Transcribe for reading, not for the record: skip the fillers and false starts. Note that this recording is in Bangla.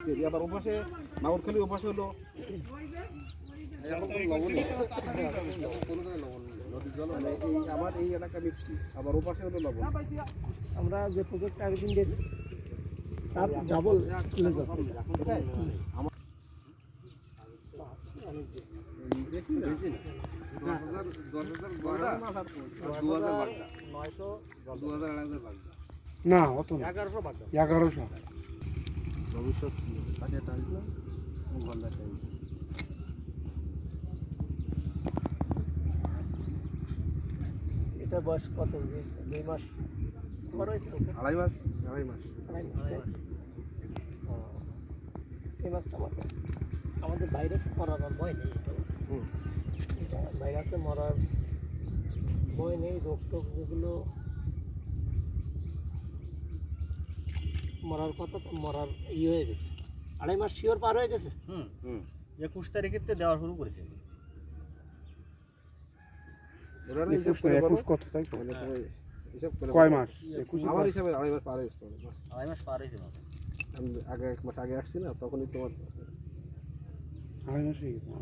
আবার ওপাশে নাগরখালি ওপাশে হলো আমার এই এলাকা মিষ্টি আবার ওপাশে হলো লবণ। আমরা যে প্রজেক্টটা একদিন দেখছি তার ডাবল না অত 1100 ভবিষ্যৎ কাজে টাইম না ঘন্টা টাইম। এটা বয়স কত 2 মাস বড় হয়েছে আড়াই মাস। আড়াই মাস এই মাসটা আমাদের ভাইরাসে মরার আর ভয় নেই এটা ভাইরাসে মরার ভয় নেই। রোগ টোগ যেগুলো মরার কথা তো মরার হয়ে গেছে। আড়াই মাস শিওর পার হয়ে গেছে। 21 তারিখেতে দেওয়া শুরু করেছে। 21 কত তাই তো কয় মাস 21 আমার হিসাবে আড়াই মাস পার হয়েছে। আড়াই মাস পার হয়েছে। আমি আগে 1 মাস আগে আসছি না তখনই তোমার আড়াই মাস হয়ে গেছে।